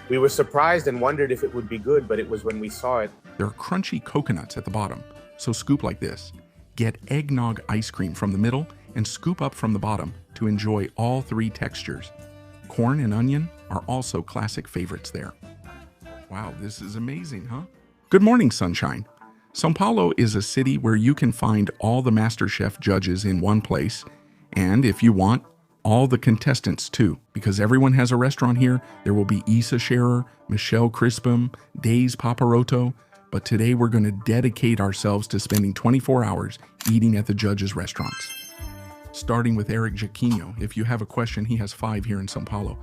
We were surprised and wondered if it would be good, but it was when we saw it. There are crunchy coconuts at the bottom, so scoop like this. Get eggnog ice cream from the middle and scoop up from the bottom to enjoy all three textures. Corn and onion are also classic favorites there. Wow, this is amazing, huh? Good morning, sunshine. São Paulo is a city where you can find all the MasterChef judges in one place, and if you want, all the contestants too, because everyone has a restaurant here. There will be Isa Scherer, Michelle Crispum, Days Paparoto, but today we're going to dedicate ourselves to spending 24 hours eating at the judges' restaurants. Starting with Érick Jacquin. If you have a question, he has 5 here in São Paulo,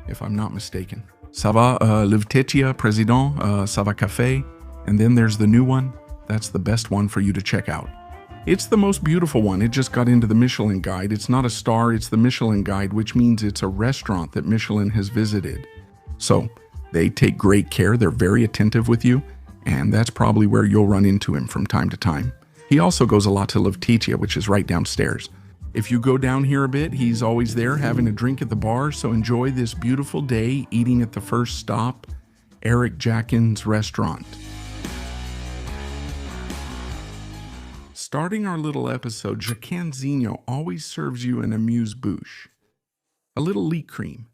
if I'm not mistaken. Ça va, Livtetia, Président, ça va café? And then there's the new one. That's the best one for you to check out. It's the most beautiful one. It just got into the Michelin Guide. It's not a star, it's the Michelin Guide, which means it's a restaurant that Michelin has visited. So they take great care. They're very attentive with you, and that's probably where you'll run into him from time to time. He also goes a lot to Livtetia, which is right downstairs. If you go down here a bit, he's always there having a drink at the bar, so enjoy this beautiful day eating at the first stop, Érick Jacquin's restaurant. Starting our little episode, Jacquinzinho always serves you an amuse-bouche, a little leek cream.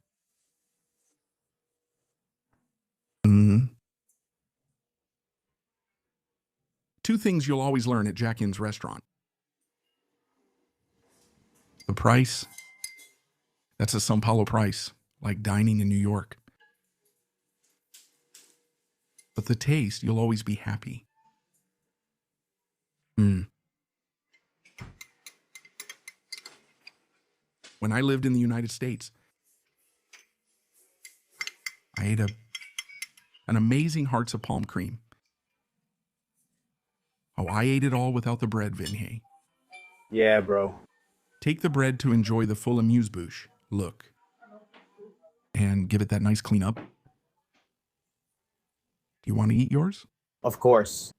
Two things you'll always learn at Jacquin's restaurant. The price, that's a São Paulo price, like dining in New York. But the taste, you'll always be happy. When I lived in the United States, I ate an amazing Hearts of Palm cream. Oh, I ate it all without the bread, Vinhe. Yeah, bro. Take the bread to enjoy the full amuse-bouche. Look. And give it that nice clean up. Do you want to eat yours? Of course.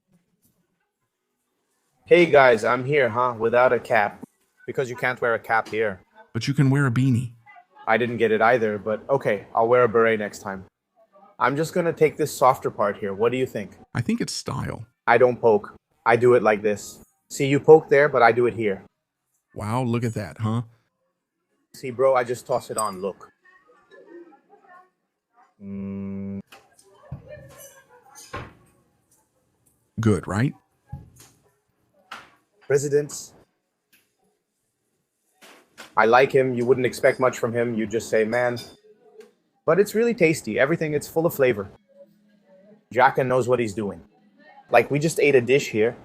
Hey guys, I'm here, huh? Without a cap. Because you can't wear a cap here. But you can wear a beanie. I didn't get it either, but okay, I'll wear a beret next time. I'm just gonna take this softer part here. What do you think? I think it's style. I don't poke. I do it like this. See, you poke there, but I do it here. Wow, look at that, huh? See, bro, I just toss it on. Look. Good, right? Presidents. I like him. You wouldn't expect much from him. You just say, man. But it's really tasty. Everything, it's full of flavor. Jacquin knows what he's doing. Like, we just ate a dish here.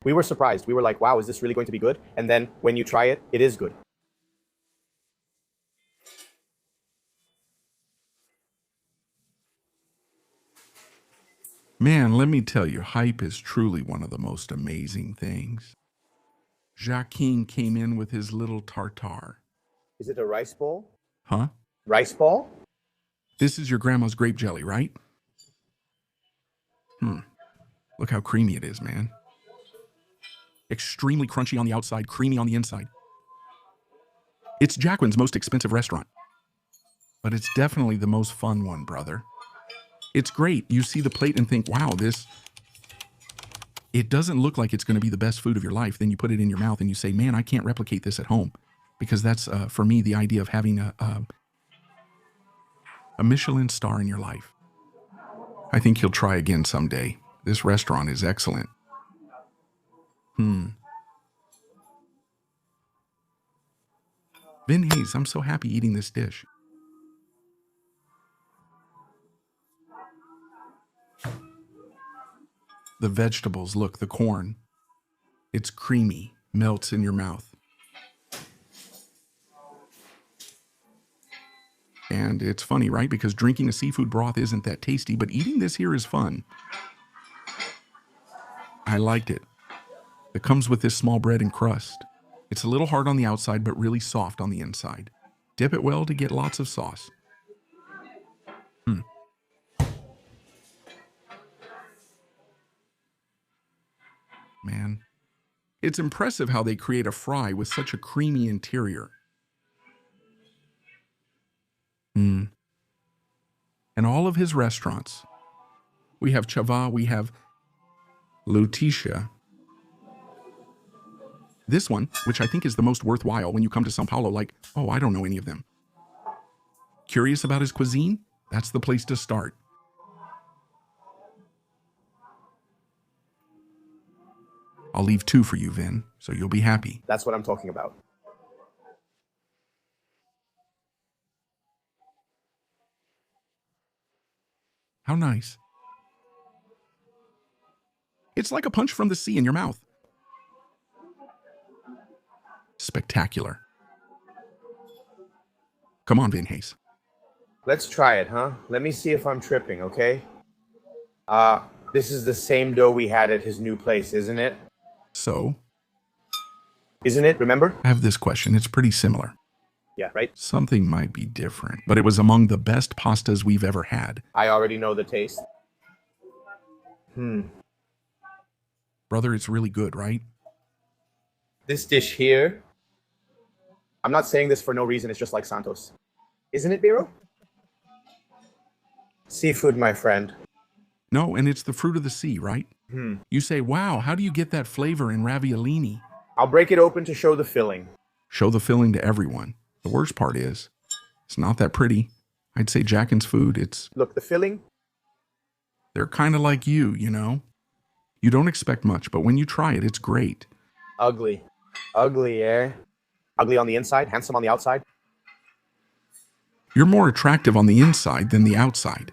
We were surprised. We were like, wow, is this really going to be good? And then when you try it, it is good. Man, let me tell you, hype is truly one of the most amazing things. Jacquin came in with his little tartare. Is it a rice bowl? Huh? Rice ball? This is your grandma's grape jelly, right? Look how creamy it is, man. Extremely crunchy on the outside, creamy on the inside. It's Jacquin's most expensive restaurant. But it's definitely the most fun one, brother. It's great. You see the plate and think, wow, it doesn't look like it's going to be the best food of your life. Then you put it in your mouth and you say, man, I can't replicate this at home. Because that's, for me, the idea of having a Michelin star in your life. I think you'll try again someday. This restaurant is excellent. Vin Hayes, I'm so happy eating this dish. The vegetables, look, the corn. It's creamy, melts in your mouth. And it's funny, right? Because drinking a seafood broth isn't that tasty, but eating this here is fun. I liked it. It comes with this small bread and crust. It's a little hard on the outside, but really soft on the inside. Dip it well to get lots of sauce. Man, it's impressive how they create a fry with such a creamy interior. And all all of his restaurants. We have Chava, we have Lutetia. This one, which I think is the most worthwhile when you come to Sao Paulo, like, oh, I don't know any of them. Curious about his cuisine? That's the place to start. I'll leave 2 for you, Vin, so you'll be happy. That's what I'm talking about. How nice. It's like a punch from the sea in your mouth. Spectacular. Come on, Vin Hayes. Let's try it, huh? Let me see if I'm tripping, okay? This is the same dough we had at his new place, isn't it? So? Isn't it? Remember? I have this question. It's pretty similar. Yeah, right? Something might be different, but it was among the best pastas we've ever had. I already know the taste. Brother, it's really good, right? This dish here, I'm not saying this for no reason, it's just like Santos. Isn't it, Biro? Seafood, my friend. No, and it's the fruit of the sea, right? You say, wow, how do you get that flavor in raviolini? I'll break it open to show the filling. Show the filling to everyone. The worst part is, it's not that pretty. I'd say Jacquin's food, Look, the filling? they're kind of like you know? You don't expect much, but when you try it, it's great. Ugly. Ugly, eh? Ugly on the inside, handsome on the outside. You're more attractive on the inside than the outside.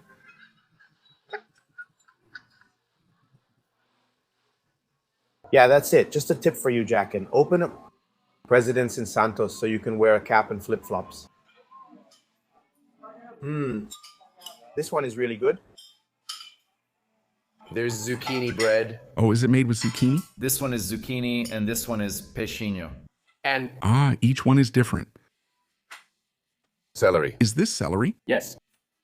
Yeah, that's it. Just a tip for you, Jacquin. Open up Presidents in Santos so you can wear a cap and flip-flops. This one is really good. There's zucchini bread. Oh, is it made with zucchini? This one is zucchini, and this one is peixinho. And Each one is different. celery. Is this celery? Yes.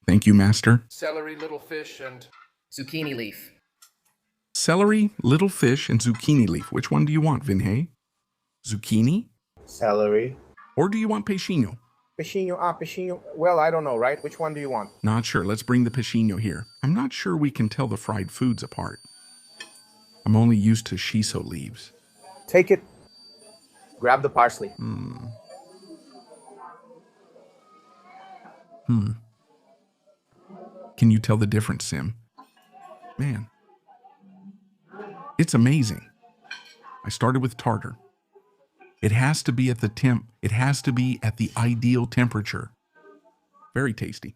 Thank you, master. Celery, little fish, and Zucchini leaf. Celery, little fish, and zucchini leaf. Which one do you want, Vinhay? Zucchini? Celery. Or do you want peixinho? Peixinho, peixinho. Well, I don't know, right? Which one do you want? Not sure. Let's bring the peixinho here. I'm not sure we can tell the fried foods apart. I'm only used to shiso leaves. Take it. Grab the parsley. Can you tell the difference, Sim? Man. It's amazing. I started with tartar. It has to be at the ideal temperature. Very tasty.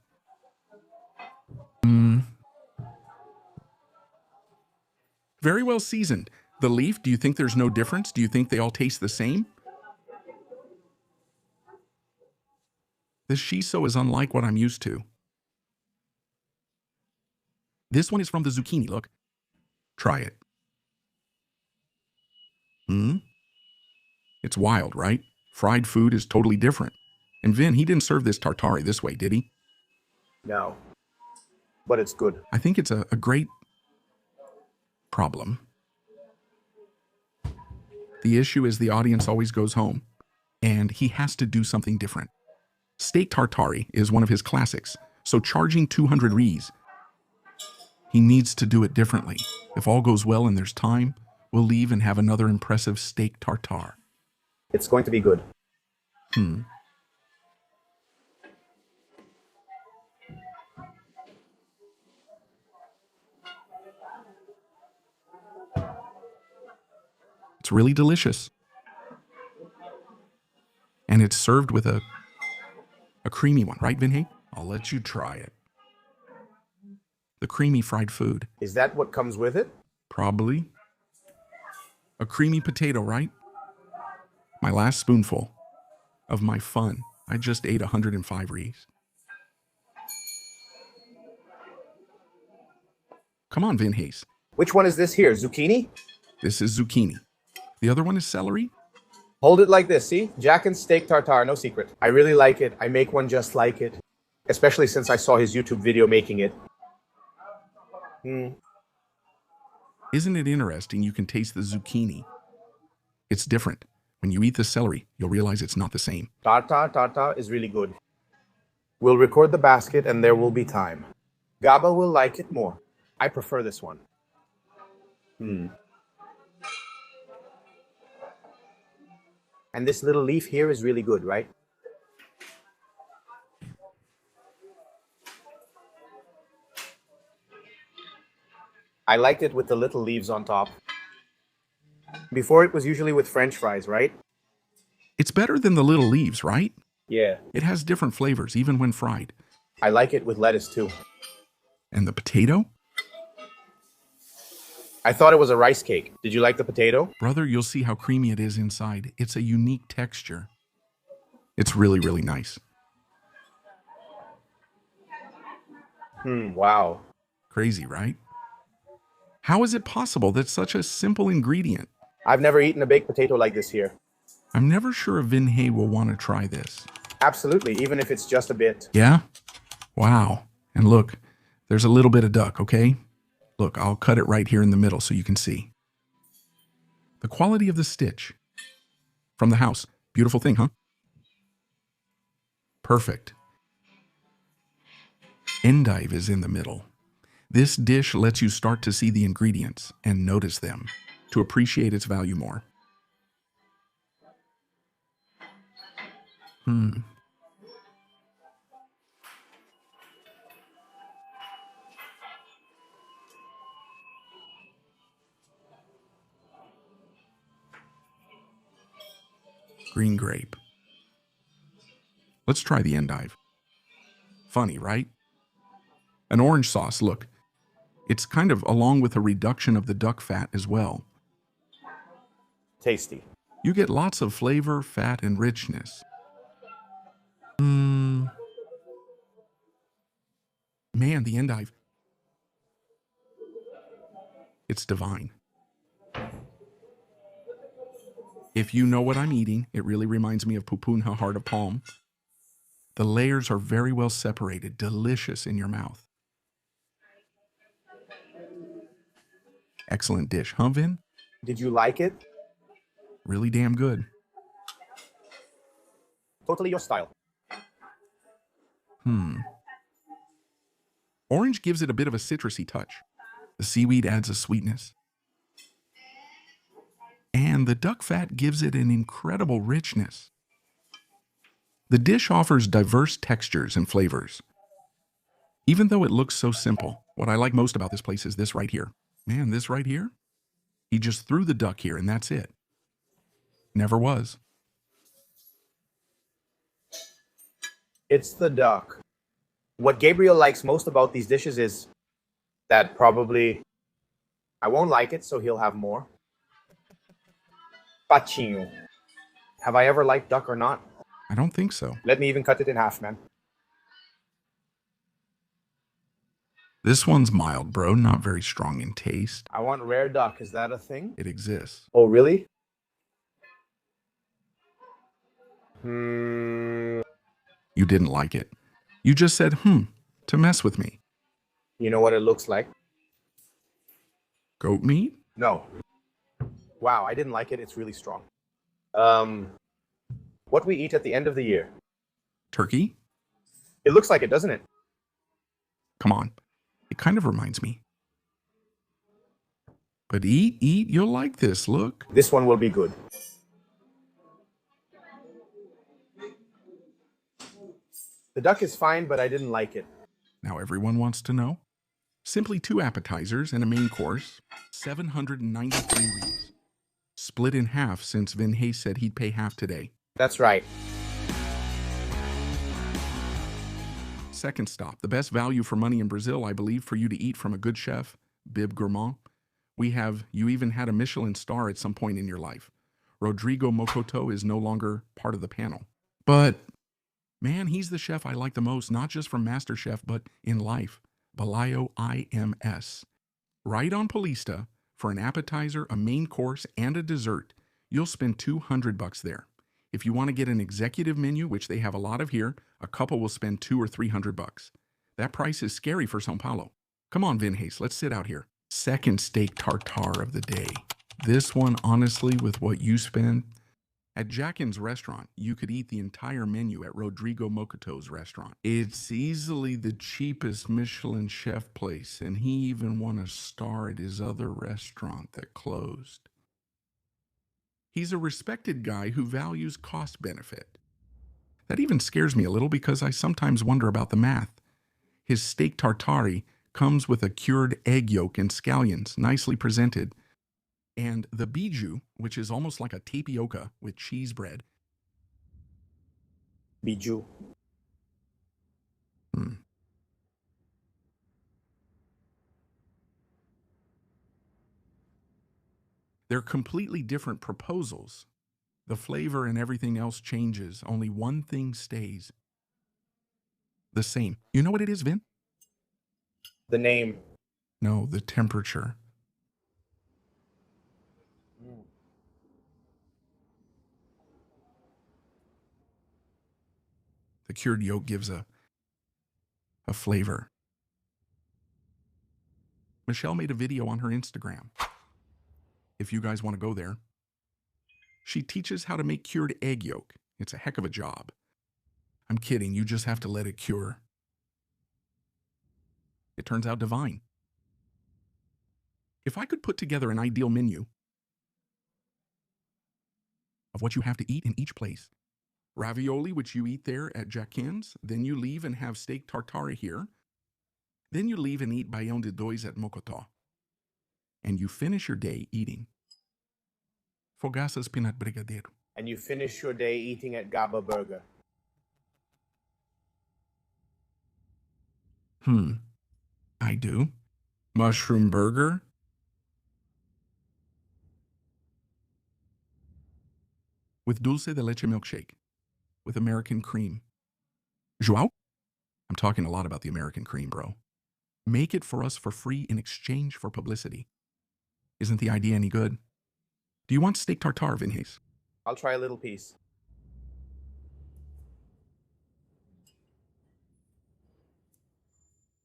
Very well seasoned. The leaf, do you think there's no difference? Do you think they all taste the same? This shiso is unlike what I'm used to. This one is from the zucchini, look. Try it. It's wild, right? Fried food is totally different. And Vin, he didn't serve this tartare this way, did he? No. But it's good. I think it's a great problem. The issue is the audience always goes home, and he has to do something different. Steak tartare is one of his classics, so charging 200 Rs, he needs to do it differently. If all goes well and there's time, we'll leave and have another impressive steak tartare. It's going to be good. It's really delicious. And it's served with a creamy one, right, Vinhay? I'll let you try it. The creamy fried food. Is that what comes with it? Probably. A creamy potato, right? My last spoonful of my fun. I just ate 105 Rs. Come on, Vin Hayes. Which one is this here? Zucchini? This is zucchini. The other one is celery. Hold it like this, see? Jacquin's steak tartare, no secret. I really like it. I make one just like it. Especially since I saw his YouTube video making it. Isn't it interesting you can taste the zucchini? It's different. When you eat the celery, you'll realize it's not the same. Tartare is really good. We'll record the basket and there will be time. Gaba will like it more. I prefer this one. And this little leaf here is really good, right? I liked it with the little leaves on top. Before it was usually with French fries, right? It's better than the little leaves, right? Yeah. It has different flavors, even when fried. I like it with lettuce too. And the potato? I thought it was a rice cake. Did you like the potato? Brother, you'll see how creamy it is inside. It's a unique texture. It's really, really nice. Wow. Crazy, right? How is it possible that such a simple ingredient? I've never eaten a baked potato like this here. I'm never sure if Vin Hay will want to try this. Absolutely, even if it's just a bit. Yeah? Wow. And look, there's a little bit of duck, okay? Look, I'll cut it right here in the middle so you can see. The quality of the stitch. From the house. Beautiful thing, huh? Perfect. Endive is in the middle. This dish lets you start to see the ingredients and notice them, to appreciate its value more. Green grape. Let's try the endive. Funny, right? An orange sauce, look. It's kind of along with a reduction of the duck fat as well. Tasty. You get lots of flavor, fat, and richness. Man, the endive. It's divine. If you know what I'm eating, it really reminds me of pupunha heart of palm. The layers are very well separated, delicious in your mouth. Excellent dish, huh, Vin? Did you like it? Really damn good. Totally your style. Orange gives it a bit of a citrusy touch. The seaweed adds a sweetness. And the duck fat gives it an incredible richness. The dish offers diverse textures and flavors. Even though it looks so simple, what I like most about this place is this right here. Man, this right here? He just threw the duck here and that's it. Never was. It's the duck. What Gabriel likes most about these dishes is that probably I won't like it, so he'll have more. Patinho. Have I ever liked duck or not? I don't think so. Let me even cut it in half, man. This one's mild, bro, not very strong in taste. I want rare duck. Is that a thing? It exists. Oh, really? You You didn't like it. You just said, to mess with me. know what it looks like? Goat meat? No. Wow, I didn't like it. It's really strong. What we eat at the end of the year. Turkey? It looks like it, doesn't it? Come on. It kind of reminds me. But eat, you'll like this, look. This one will be good. The duck is fine, but I didn't like it. Now everyone wants to know. Simply 2 appetizers and a main course, 793 reais. Split in half since Vin Hay said he'd pay half today. That's right. Second stop, the best value for money in Brazil, I believe, for you to eat from a good chef, Bib Gourmand. You even had a Michelin star at some point in your life. Rodrigo Mocotó is no longer part of the panel. But, man, he's the chef I like the most, not just from MasterChef, but in life. Balaio IMS. Right on Paulista, for an appetizer, a main course, and a dessert, you'll spend $200 there. If you want to get an executive menu, which they have a lot of here, a couple will spend $200 or $300. That price is scary for São Paulo. Come on, Vin Hayes, let's sit out here. Second steak tartare of the day. This one, honestly, with what you spend, At Jacquin's restaurant, you could eat the entire menu at Rodrigo Mocotó's restaurant. It's easily the cheapest Michelin chef place, and he even won a star at his other restaurant that closed. He's a respected guy who values cost benefit. That even scares me a little because I sometimes wonder about the math. His steak tartare comes with a cured egg yolk and scallions, nicely presented. And the bijou, which is almost like a tapioca with cheese bread. Bijou. They're completely different proposals. The flavor and everything else changes. Only one thing stays the same. You know what it is, Vin? The name. No, the temperature. The cured yolk gives a flavor. Michelle made a video on her Instagram. If you guys want to go there. She teaches how to make cured egg yolk. It's a heck of a job. I'm kidding, you just have to let it cure. It turns out divine. If I could put together an ideal menu of what you have to eat in each place, ravioli, which you eat there at Jacquin's, then you leave and have steak tartare here, then you leave and eat baião de dois at Mocotó, and you finish your day eating Fogaca's peanut brigadeiro. And you finish your day eating at Guapa Burger. I do. Mushroom burger. With dulce de leche milkshake. With American cream. João? I'm talking a lot about the American cream, bro. Make it for us for free in exchange for publicity. Isn't the idea any good? Do you want steak tartare, Vinhais? I'll try a little piece.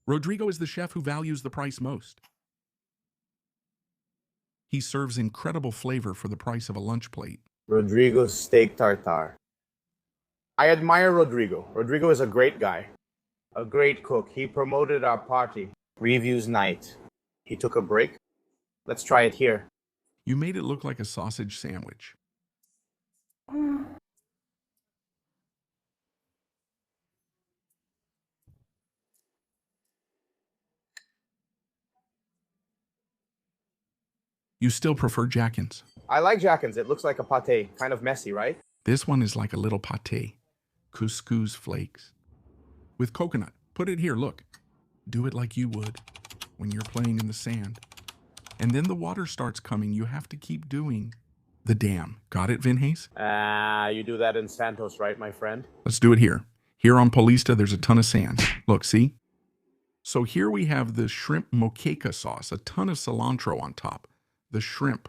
Rodrigo is the chef who values the price most. He serves incredible flavor for the price of a lunch plate. Rodrigo's steak tartare. I admire Rodrigo. Rodrigo is a great guy. A great cook. He promoted our party. Reviews night. He took a break. Let's try it here. You made it look like a sausage sandwich. You still prefer Jacquin's. I like Jacquin's. It looks like a pate. Kind of messy, right? This one is like a little pate. Couscous flakes. With coconut. Put it here, look. Do it like you would when you're playing in the sand. And then the water starts coming. You have to keep doing the dam. Got it, Vinhais? You do that in Santos, right, my friend? Let's do it here. Here on Paulista, there's a ton of sand. Look, see? So here we have the shrimp moqueca sauce, a ton of cilantro on top. The shrimp.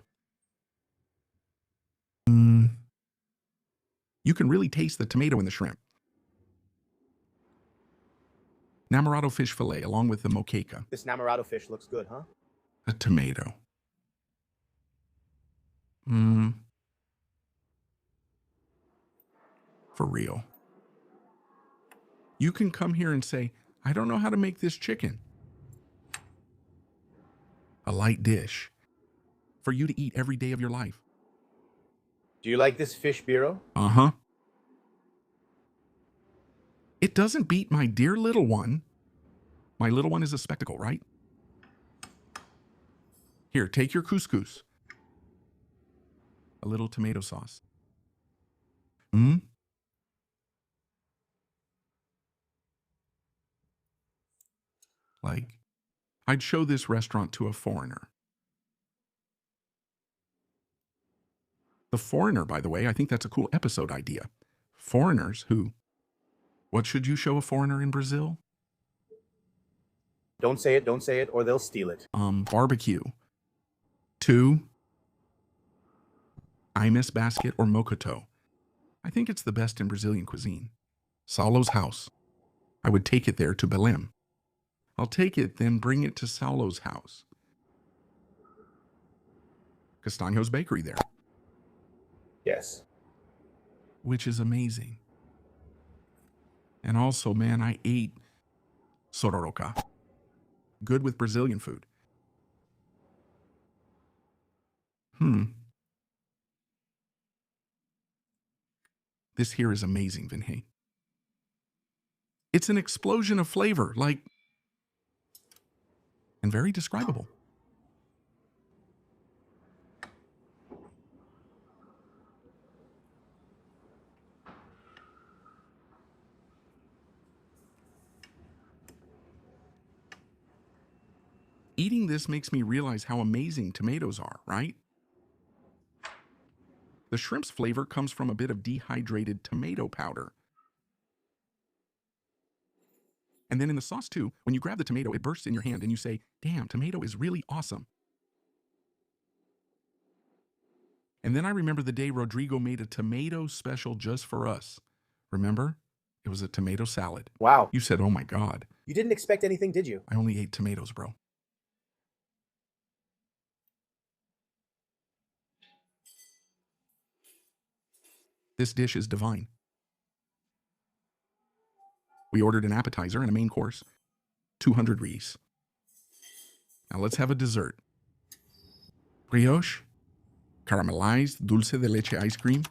You can really taste the tomato in the shrimp. Namorado fish fillet along with the moqueca. This namorado fish looks good, huh? A tomato. For real. You can come here and say, I don't know how to make this chicken. A light dish for you to eat every day of your life. Do you like this fish biro? Uh-huh. It doesn't beat my dear little one. My little one is a spectacle, right? Here, take your couscous. A little tomato sauce. Like, I'd show this restaurant to a foreigner. The foreigner, by the way, I think that's a cool episode idea. Foreigners who... What should you show a foreigner in Brazil? Don't say it, or they'll steal it. Barbecue. 2, Imus basket or Mocotó. I think it's the best in Brazilian cuisine. Saulo's house. I would take it there to Belém. I'll take it, then bring it to Saulo's house. Castanho's bakery there. Yes. which is amazing. And also, man, I ate sororoca. Good with Brazilian food. This here is amazing, Vinhay. It's an explosion of flavor, and very describable. Eating this makes me realize how amazing tomatoes are, right? The shrimp's flavor comes from a bit of dehydrated tomato powder. And then in the sauce too, when you grab the tomato, it bursts in your hand and you say, damn, tomato is really awesome. And then I remember the day Rodrigo made a tomato special just for us. Remember? It was a tomato salad. Wow. You said, oh my God. You didn't expect anything, did you? I only ate tomatoes, bro. This dish is divine. We ordered an appetizer and a main course, 200 Rs. Now let's have a dessert. Brioche, caramelized dulce de leche ice cream,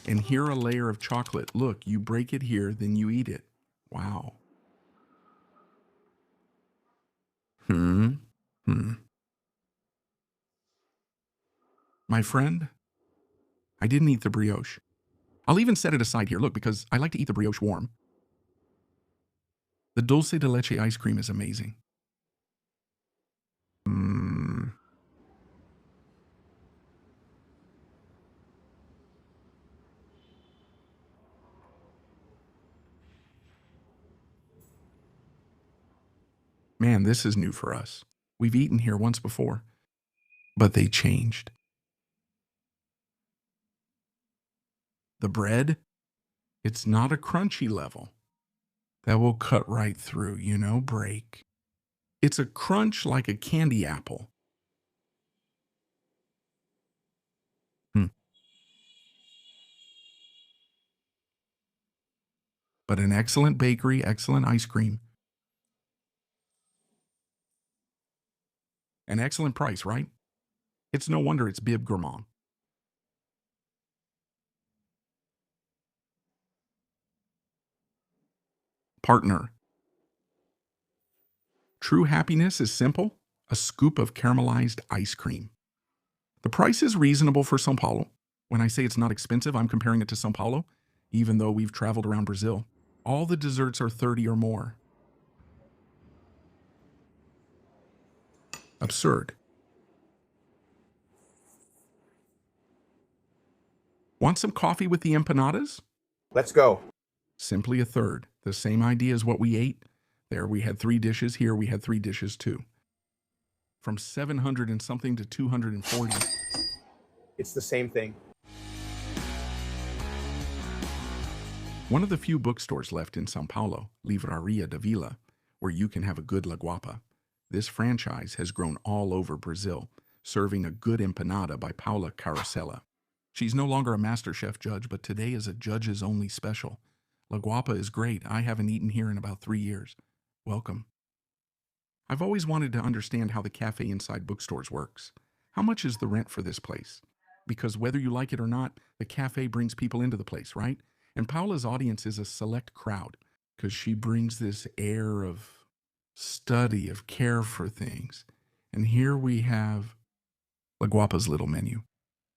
and here a layer of chocolate. Look, you break it here, then you eat it. Wow. My friend, I didn't eat the brioche. I'll even set it aside here, look, because I like to eat the brioche warm. The dulce de leche ice cream is amazing. Man, this is new for us. We've eaten here once before, but they changed. The bread, it's not a crunchy level. That will cut right through, break. It's a crunch like a candy apple. But an excellent bakery, excellent ice cream. An excellent price, right? It's no wonder it's Bib Gourmand. Partner. True happiness is simple, a scoop of caramelized ice cream. The price is reasonable for São Paulo. When I say it's not expensive, I'm comparing it to São Paulo, even though we've traveled around Brazil. All the desserts are 30 or more. Absurd. Want some coffee with the empanadas? Let's go. Simply a third. The same idea as what we ate. There we had 3 dishes. Here we had 3 dishes too. From 700 and something to 240. It's the same thing. One of the few bookstores left in São Paulo, Livraria da Vila, where you can have a good La Guapa. This franchise has grown all over Brazil, serving a good empanada by Paula Carosella. She's no longer a MasterChef judge, but today is a judge's only special. La Guapa is great. I haven't eaten here in about 3 years. Welcome. I've always wanted to understand how the cafe inside bookstores works. How much is the rent for this place? Because whether you like it or not, the cafe brings people into the place, right? And Paula's audience is a select crowd because she brings this air of study, of care for things. And here we have La Guapa's little menu.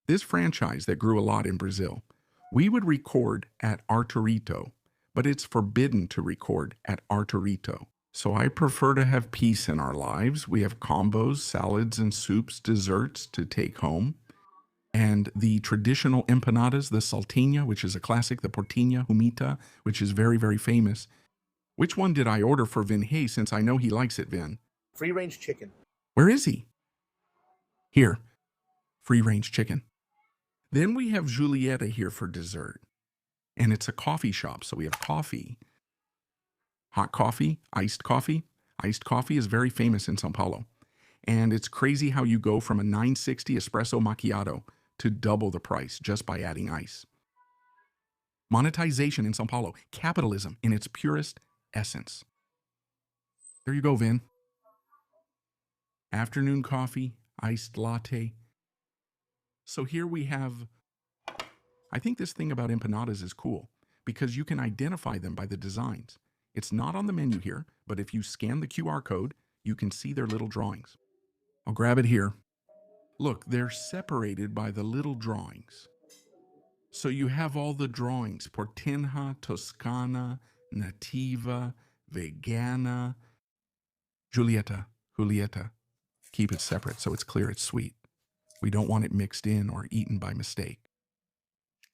This franchise that grew a lot in Brazil, we would record at Arturito, but it's forbidden to record at Arturito. So I prefer to have peace in our lives. We have combos, salads and soups, desserts to take home. And the traditional empanadas, the saltinha, which is a classic, the portinha, humita, which is very, very famous. Which one did I order for Vin Hay, since I know he likes it, Vin? Free-range chicken. Where is he? Here, free-range chicken. Then we have Julieta here for dessert. And it's a coffee shop, so we have coffee. Hot coffee, iced coffee. Iced coffee is very famous in São Paulo. And it's crazy how you go from a $9.60 espresso macchiato to double the price just by adding ice. Monetization in Sao Paulo. Capitalism in its purest essence. There you go, Vin. Afternoon coffee, iced latte. So here we have, I think this thing about empanadas is cool because you can identify them by the designs. It's not on the menu here, but if you scan the QR code, you can see their little drawings. I'll grab it here. Look, they're separated by the little drawings. So you have all the drawings, Portenha, Toscana, Nativa, Vegana, Julieta. Keep it separate so it's clear it's sweet. We don't want it mixed in or eaten by mistake.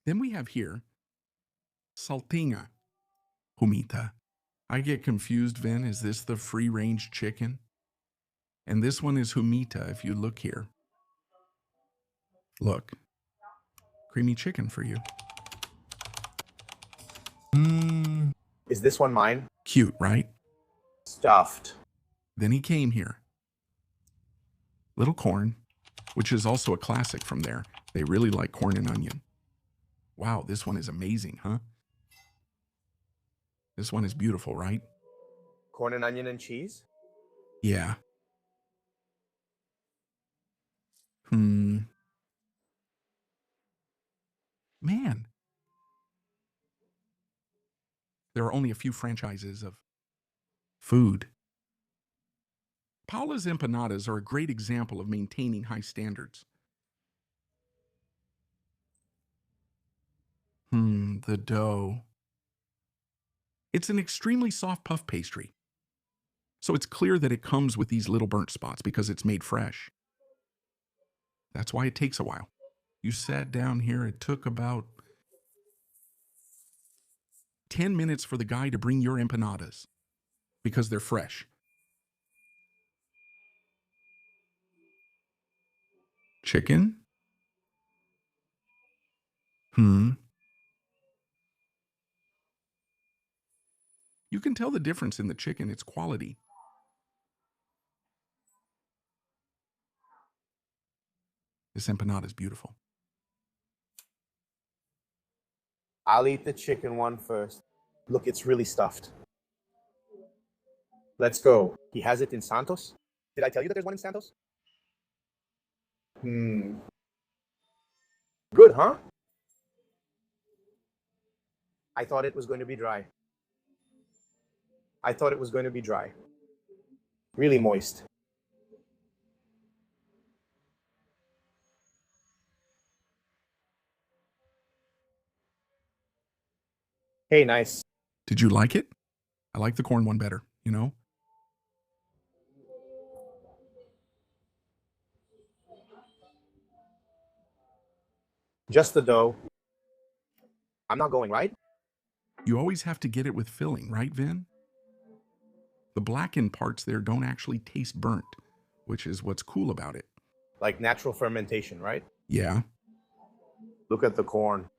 Then we have here, Saltinha, Humita. I get confused, Vin. Is this the free-range chicken? And this one is Humita, if you look here. Look. Creamy chicken for you. Is this one mine? Cute, right? Stuffed. Then he came here. Little corn, which is also a classic from there. They really like corn and onion. Wow, this one is amazing, huh? This one is beautiful, right? Corn and onion and cheese? Yeah. Man. There are only a few franchises of food. Paula's empanadas are a great example of maintaining high standards. The dough. It's an extremely soft puff pastry. So it's clear that it comes with these little burnt spots because it's made fresh. That's why it takes a while. You sat down here, it took about 10 minutes for the guy to bring your empanadas because they're fresh. Chicken? You can tell the difference in the chicken, its quality. This empanada is beautiful. I'll eat the chicken one first. Look, it's really stuffed. Let's go. He has it in Santos? Did I tell you that there's one in Santos? Good, huh? I thought it was going to be dry. Really moist. Hey, nice. Did you like it? I like the corn one better, you know? Just the dough. I'm not going, right? You always have to get it with filling, right, Vin? The blackened parts there don't actually taste burnt, which is what's cool about it. Like natural fermentation, right? Yeah. Look at the corn.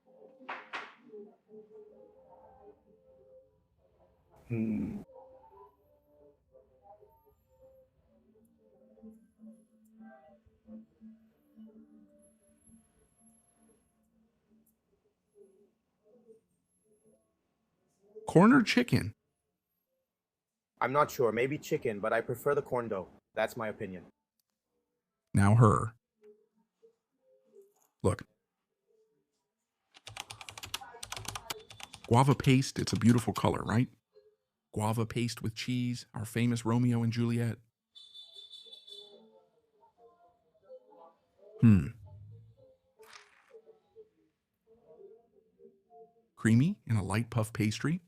Corn or chicken? I'm not sure. Maybe chicken, but I prefer the corn dough. That's my opinion. Now her. Look. Guava paste, it's a beautiful color, right? Guava paste with cheese, our famous Romeo and Juliet. Creamy in a light puff pastry.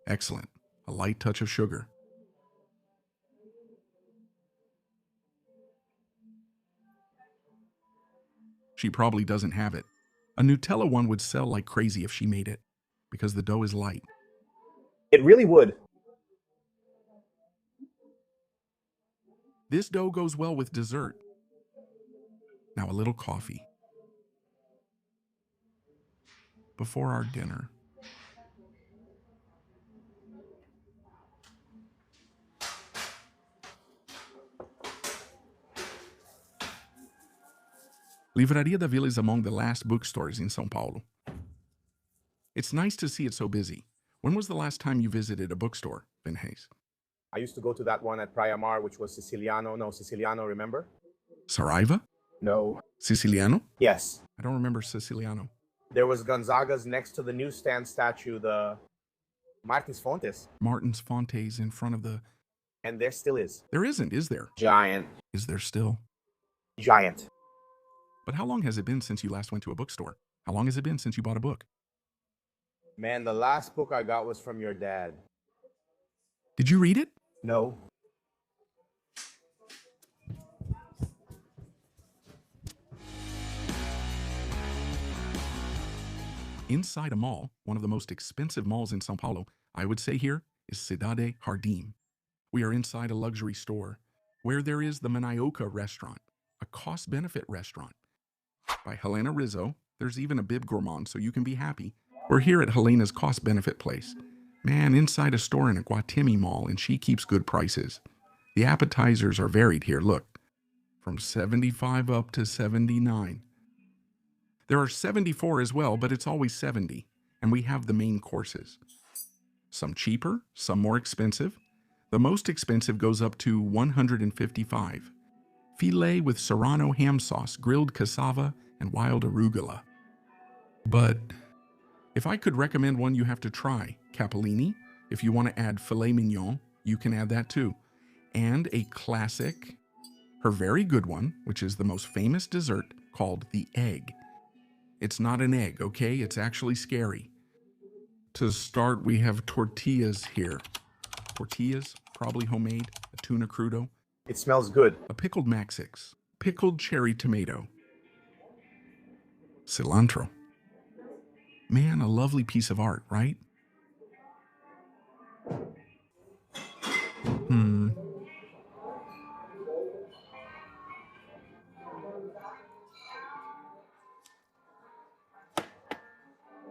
Excellent. A light touch of sugar. She probably doesn't have it. A Nutella one would sell like crazy if she made it, because the dough is light. It really would. This dough goes well with dessert. Now a little coffee. Before our dinner. Livraria da Vila is among the last bookstores in São Paulo. It's nice to see it so busy. When was the last time you visited a bookstore, Vinhais? I used to go to that one at Praia Mar, which was Siciliano, remember? Saraiva? No. Siciliano? Yes. I don't remember Siciliano. There was Gonzaga's next to the newsstand statue, the Martins Fontes. Martins Fontes in front of the... And there still is. There isn't, is there? Giant. Is there still? Giant. But how long has it been since you last went to a bookstore? How long has it been since you bought a book? Man, the last book I got was from your dad. Did you read it? No. Inside a mall, one of the most expensive malls in São Paulo, I would say here, is Cidade Jardim. We are inside a luxury store where there is the Manioca restaurant, a cost-benefit restaurant. By Helena Rizzo, there's even a bib gourmand, so you can be happy. We're here at Helena's cost-benefit place. Man, inside a store in a Guatemi mall, and she keeps good prices. The appetizers are varied here, look. From 75 up to 79. There are 74 as well, but it's always 70. And we have the main courses. Some cheaper, some more expensive. The most expensive goes up to 155. Filet with serrano ham sauce, grilled cassava, and wild arugula. But if I could recommend one you have to try, capellini. If you want to add filet mignon, you can add that too. And a classic, her very good one, which is the most famous dessert, called the egg. It's not an egg, okay? It's actually scary. To start, we have tortillas here. Tortillas, probably homemade, a tuna crudo. It smells good. A pickled Maxix, pickled cherry tomato. Cilantro. Man, a lovely piece of art, right?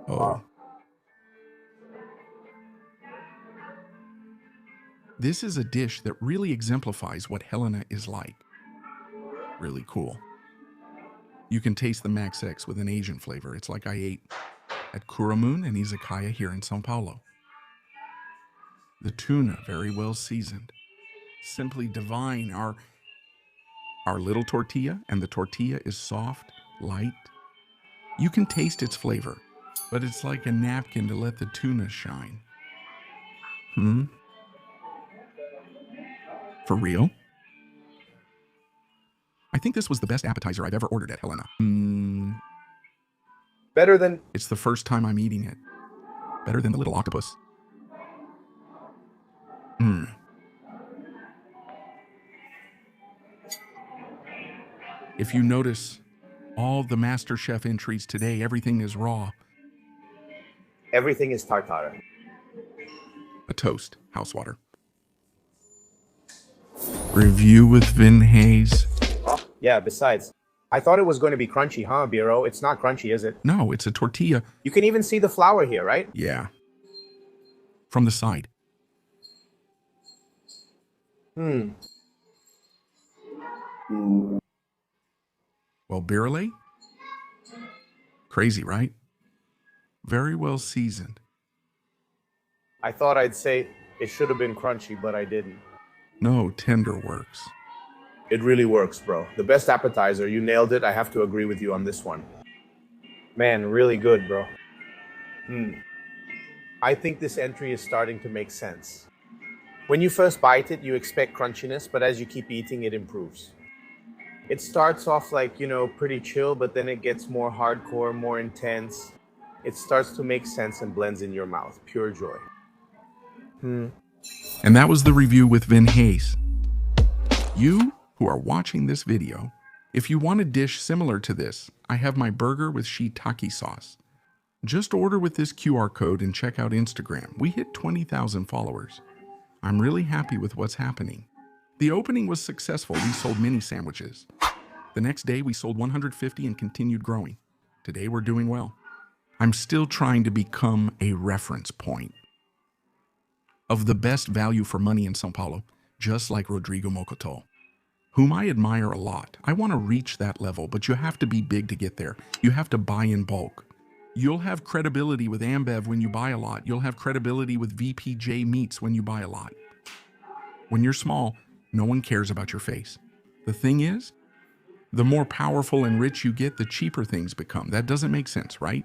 Oh. This is a dish that really exemplifies what Helena is like. Really cool. You can taste the Max X with an Asian flavor. It's like I ate at Kuramun and Izakaya here in São Paulo. The tuna, very well seasoned. Simply divine. Our little tortilla, and the tortilla is soft, light. You can taste its flavor, but it's like a napkin to let the tuna shine. For real? I think this was the best appetizer I've ever ordered at Helena. Better than... It's the first time I'm eating it. Better than the little octopus. If you notice, all the MasterChef entries today, everything is raw. Everything is tartare. A toast, house water. Review with Vinhais. Yeah, besides, I thought it was going to be crunchy, huh, Biro? It's not crunchy, is it? No, it's a tortilla. You can even see the flour here, right? Yeah. From the side. Well, birele? Crazy, right? Very well seasoned. I thought I'd say it should have been crunchy, but I didn't. No, tender works. It really works, bro. The best appetizer. You nailed it. I have to agree with you on this one. Man, really good, bro. I think this entry is starting to make sense. When you first bite it, you expect crunchiness, but as you keep eating, it improves. It starts off like, pretty chill, but then it gets more hardcore, more intense. It starts to make sense and blends in your mouth. Pure joy. And that was the review with Vinhais. You who are watching this video, if you want a dish similar to this, I have my burger with shiitake sauce. Just order with this QR code and check out Instagram. We hit 20,000 followers. I'm really happy with what's happening. The opening was successful. We sold mini sandwiches. The next day we sold 150 and continued growing. Today we're doing well. I'm still trying to become a reference point of the best value for money in São Paulo, just like Rodrigo Mocotó. whom I admire a lot. I want to reach that level, but you have to be big to get there. You have to buy in bulk. You'll have credibility with Ambev when you buy a lot. You'll have credibility with VPJ Meats when you buy a lot. When you're small, no one cares about your face. The thing is, the more powerful and rich you get, the cheaper things become. That doesn't make sense, right?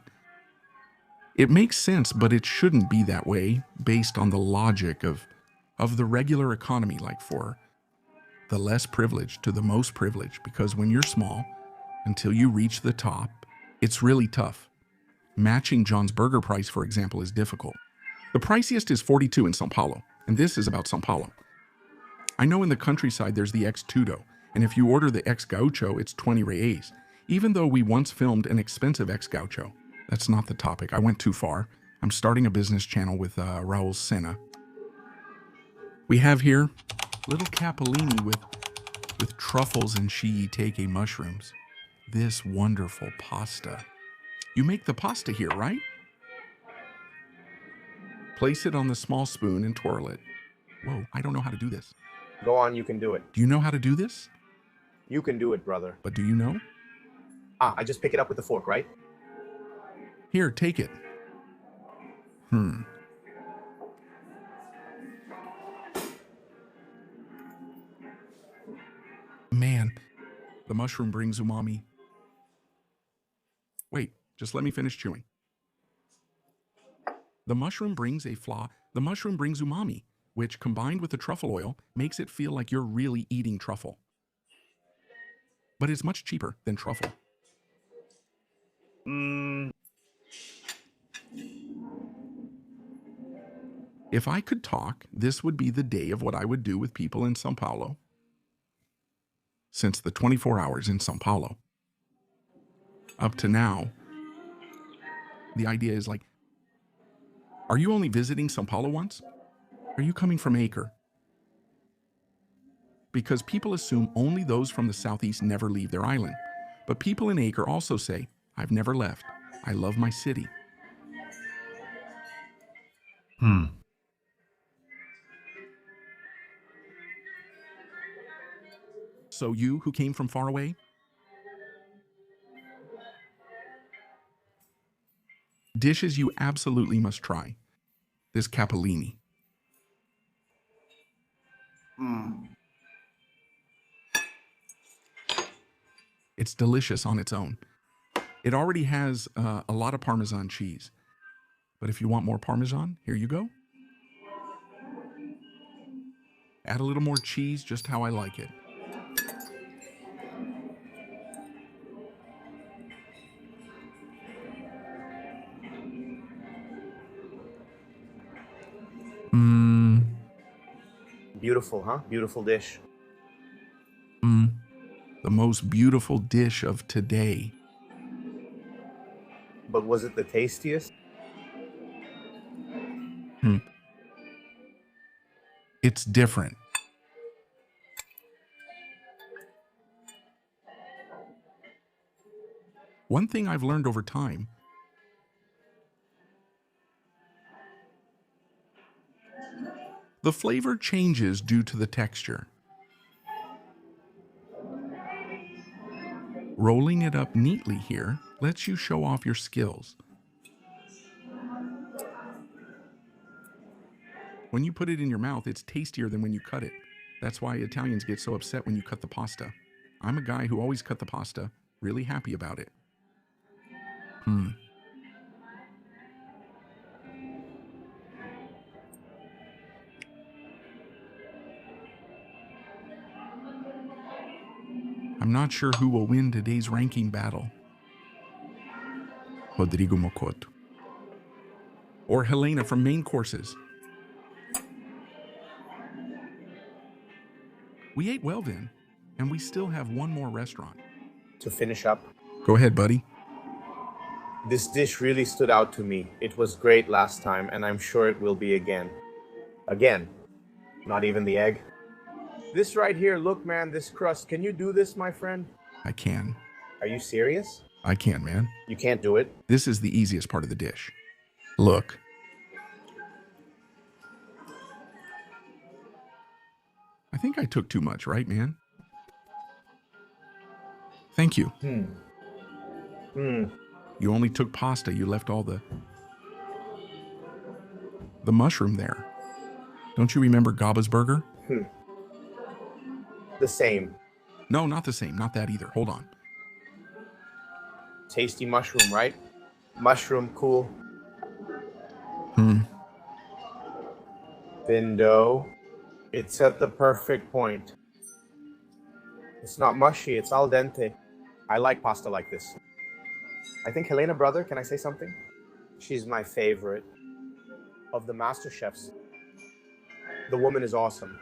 It makes sense, but it shouldn't be that way based on the logic of the regular economy, like for the less privileged to the most privileged, because when you're small, until you reach the top, it's really tough. Matching John's burger price, for example, is difficult. The priciest is 42 in São Paulo, and this is about São Paulo. I know in the countryside there's the ex tudo, and if you order the ex gaucho, it's 20 reais, even though we once filmed an expensive ex gaucho. That's not the topic. I went too far. I'm starting a business channel with Raul Senna. We have here little capellini with truffles and shiitake mushrooms. This wonderful pasta. You make the pasta here, right? Place it on the small spoon and twirl it. Whoa, I don't know how to do this. Go on, you can do it. Do you know how to do this? You can do it, brother. But do you know? I just pick it up with the fork, right? Here, take it. Man, the mushroom brings umami. Wait, just let me finish chewing. The mushroom brings umami, which combined with the truffle oil makes it feel like you're really eating truffle. But it's much cheaper than truffle. If I could talk, this would be the day of what I would do with people in São Paulo. Since the 24 hours in São Paulo. Up to now, the idea is like, are you only visiting São Paulo once? Are you coming from Acre? Because people assume only those from the Southeast never leave their island. But people in Acre also say, I've never left. I love my city. So you who came from far away? Dishes you absolutely must try. This capellini. It's delicious on its own. It already has a lot of Parmesan cheese. But if you want more Parmesan, here you go. Add a little more cheese, just how I like it. Beautiful, huh? Beautiful dish. The most beautiful dish of today. But was it the tastiest? It's different. One thing I've learned over time, the flavor changes due to the texture. Rolling it up neatly here lets you show off your skills. When you put it in your mouth, it's tastier than when you cut it. That's why Italians get so upset when you cut the pasta. I'm a guy who always cut the pasta, really happy about it. I'm not sure who will win today's ranking battle. Rodrigo Mocotó. Or Helena from Main Courses. We ate well then, and we still have one more restaurant. To finish up, Go ahead, buddy. this dish really stood out to me. It was great last time, and I'm sure it will be again. Again. Not even the egg. This right here, look man, this crust. Can you do this, my friend? I can. Are you serious? I can, man. You can't do it? This is the easiest part of the dish. Look. I think I took too much, right, man? Thank you. Hmm. You only took pasta. You left all the mushroom there. Don't you remember Gaba's burger? The same. No, not the same. Not that either. Hold on. Tasty mushroom, right? Mushroom, cool. Thin dough. It's at the perfect point. It's not mushy, it's al dente. I like pasta like this. I think Helena, brother, can I say something? She's my favorite of the MasterChefs. The woman is awesome.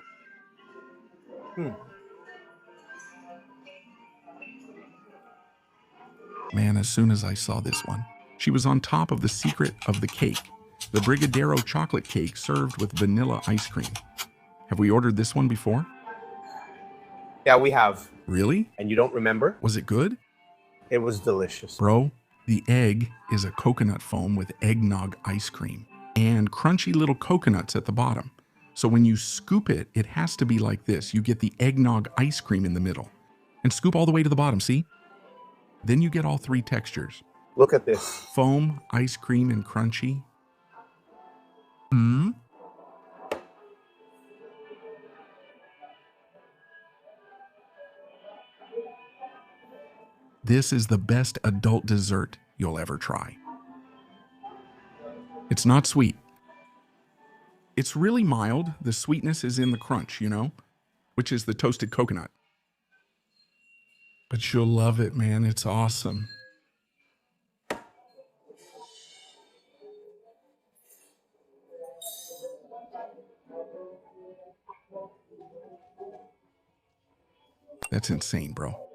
Man, as soon as I saw this one, she was on top of the secret of the cake, the Brigadeiro chocolate cake served with vanilla ice cream. Have we ordered this one before? Yeah, we have. Really? And you don't remember? Was it good? It was delicious. Bro, the egg is a coconut foam with eggnog ice cream and crunchy little coconuts at the bottom. So when you scoop it, it has to be like this. You get the eggnog ice cream in the middle and scoop all the way to the bottom, see? Then you get all three textures. Look at this. Foam, ice cream, and crunchy. This is the best adult dessert you'll ever try. It's not sweet. It's really mild. The sweetness is in the crunch, which is the toasted coconut. But you'll love it, man. It's awesome. That's insane, bro.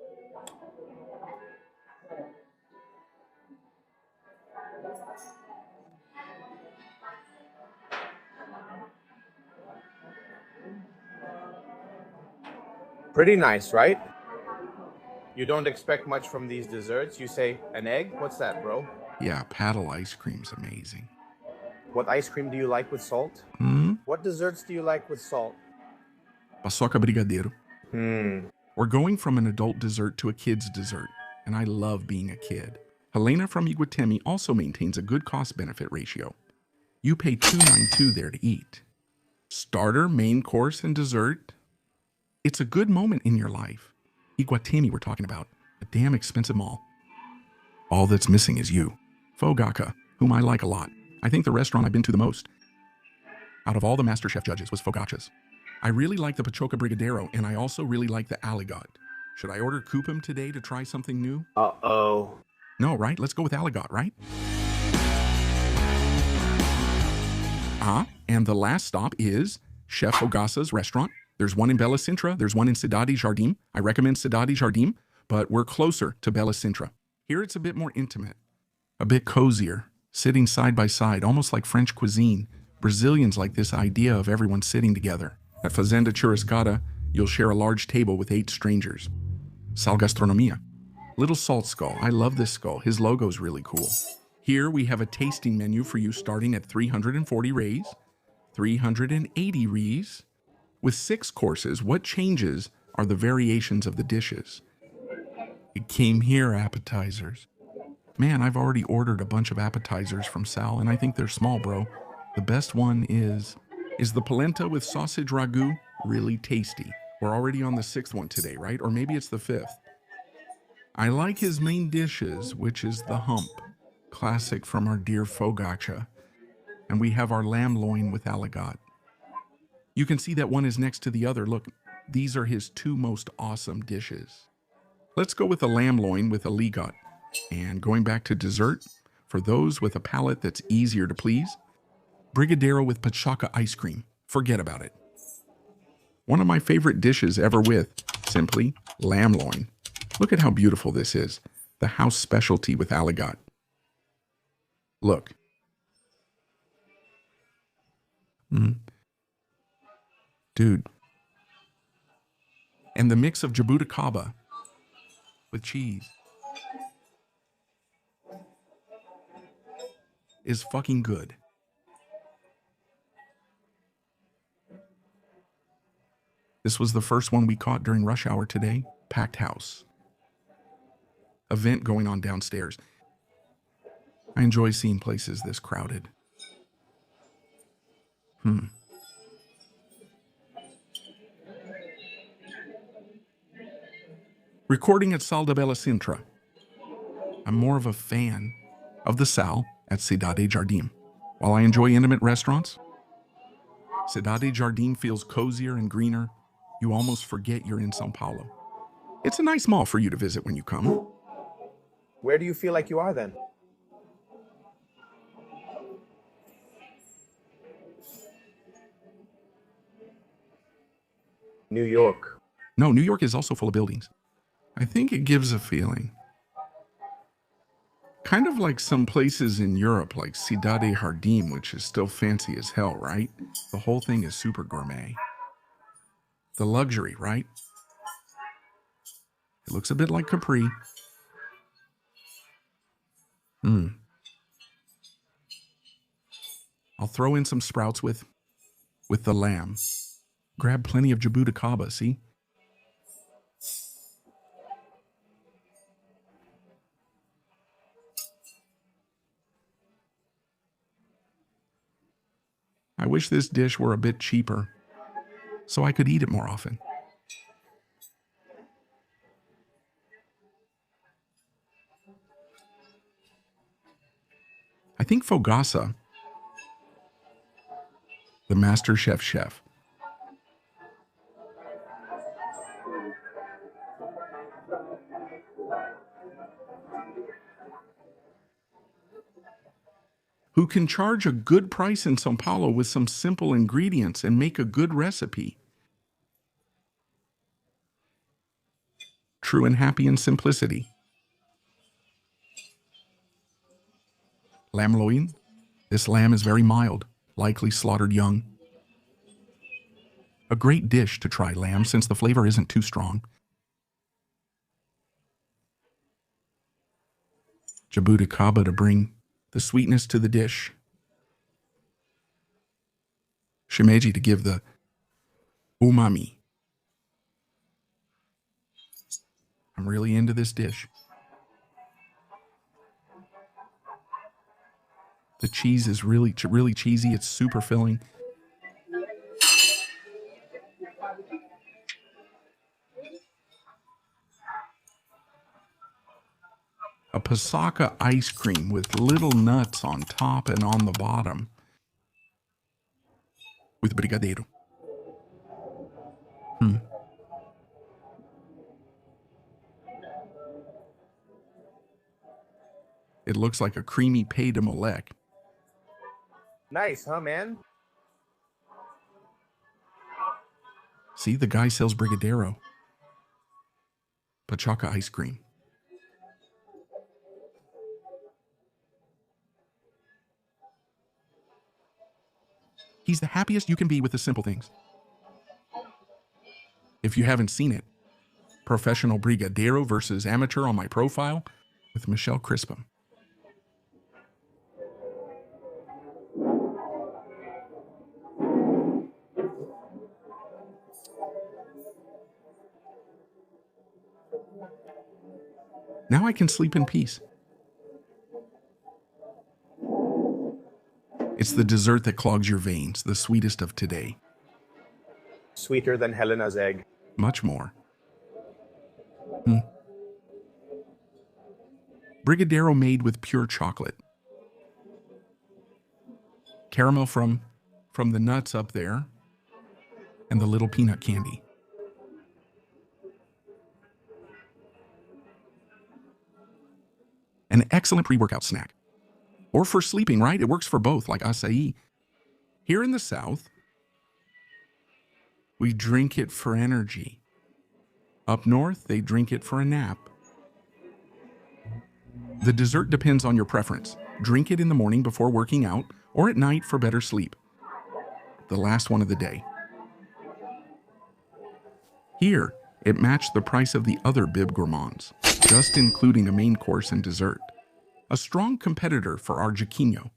Pretty nice, right? You don't expect much from these desserts. You say, an egg? What's that, bro? Yeah, paddle ice cream's amazing. What ice cream do you like with salt? What desserts do you like with salt? Paçoca brigadeiro. We're going from an adult dessert to a kid's dessert, and I love being a kid. Helena from Iguatemi also maintains a good cost-benefit ratio. You pay $2.92 there to eat. Starter, main course, and dessert. It's a good moment in your life. Iguatemi we're talking about, a damn expensive mall. All that's missing is you. Fogaca, whom I like a lot. I think the restaurant I've been to the most out of all the MasterChef judges was Fogaca's. I really like the Pachoca Brigadeiro, and I also really like the Aligot. Should I order Coupam today to try something new? Uh-oh. No, right? Let's go with Aligot, right? And the last stop is Chef Fogaca's restaurant. There's one in Bella Sintra. There's one in Cidade Jardim. I recommend Cidade Jardim, but we're closer to Bella Sintra. Here it's a bit more intimate, a bit cozier, sitting side by side, almost like French cuisine. Brazilians like this idea of everyone sitting together. At Fazenda Churrascada, you'll share a large table with 8 strangers. Sal Gastronomia. Little Salt Skull. I love this skull. His logo's really cool. Here we have a tasting menu for you starting at 340 reis, 380 reis. With 6 courses, what changes are the variations of the dishes. It came here, appetizers. Man, I've already ordered a bunch of appetizers from Sal, and I think they're small, bro. The best one is the polenta with sausage ragu really tasty. We're already on the 6th one today, right? Or maybe it's the 5th. I like his main dishes, which is the hump, classic from our dear Fogaca. And we have our lamb loin with aligot. You can see that one is next to the other. Look, these are his 2 most awesome dishes. Let's go with the lamb loin with aligot. And going back to dessert, for those with a palate that's easier to please, Brigadeiro with Pachoca ice cream. Forget about it. One of my favorite dishes ever with, simply, lamb loin. Look at how beautiful this is. The house specialty with aligot. Look. Dude. And the mix of jabuticaba with cheese is fucking good. This was the first one we caught during rush hour today. Packed house. event going on downstairs. I enjoy seeing places this crowded. Recording at Sal de Bella Sintra. I'm more of a fan of the Sal at Cidade Jardim. While I enjoy intimate restaurants, Cidade Jardim feels cozier and greener. You almost forget you're in São Paulo. It's a nice mall for you to visit when you come. Where do you feel like you are then? New York. No, New York is also full of buildings. I think it gives a feeling. Kind of like some places in Europe, like Cidade Jardim, which is still fancy as hell, right? The whole thing is super gourmet. The luxury, right? It looks a bit like Capri. I'll throw in some sprouts with the lamb. Grab plenty of jabuticaba, see? I wish this dish were a bit cheaper, so I could eat it more often. I think Fogaca, the MasterChef chef, who can charge a good price in São Paulo with some simple ingredients and make a good recipe. True and happy in simplicity. Lamb loin. This lamb is very mild, likely slaughtered young. A great dish to try lamb since the flavor isn't too strong. Jabuticaba to bring the sweetness to the dish. Shimeji to give the umami. I'm really into this dish. The cheese is really cheesy. It's super filling. A Pasaca ice cream with little nuts on top and on the bottom. With brigadeiro. It looks like a creamy pay de molek. Nice, huh, man? See, the guy sells brigadeiro. Pachaca ice cream. He's the happiest you can be with the simple things. If you haven't seen it, Professional Brigadeiro versus Amateur on my profile with Michelle Crispum. Now I can sleep in peace. It's the dessert that clogs your veins, the sweetest of today. Sweeter than Helena's egg. Much more. Brigadeiro made with pure chocolate. Caramel from the nuts up there, and the little peanut candy. An excellent pre-workout snack. Or for sleeping, right? It works for both, like acai. Here in the South, we drink it for energy. Up north, they drink it for a nap. The dessert depends on your preference. Drink it in the morning before working out, or at night for better sleep. The last one of the day. Here, it matched the price of the other Bib Gourmands, just including a main course and dessert. A strong competitor for our Jacquin.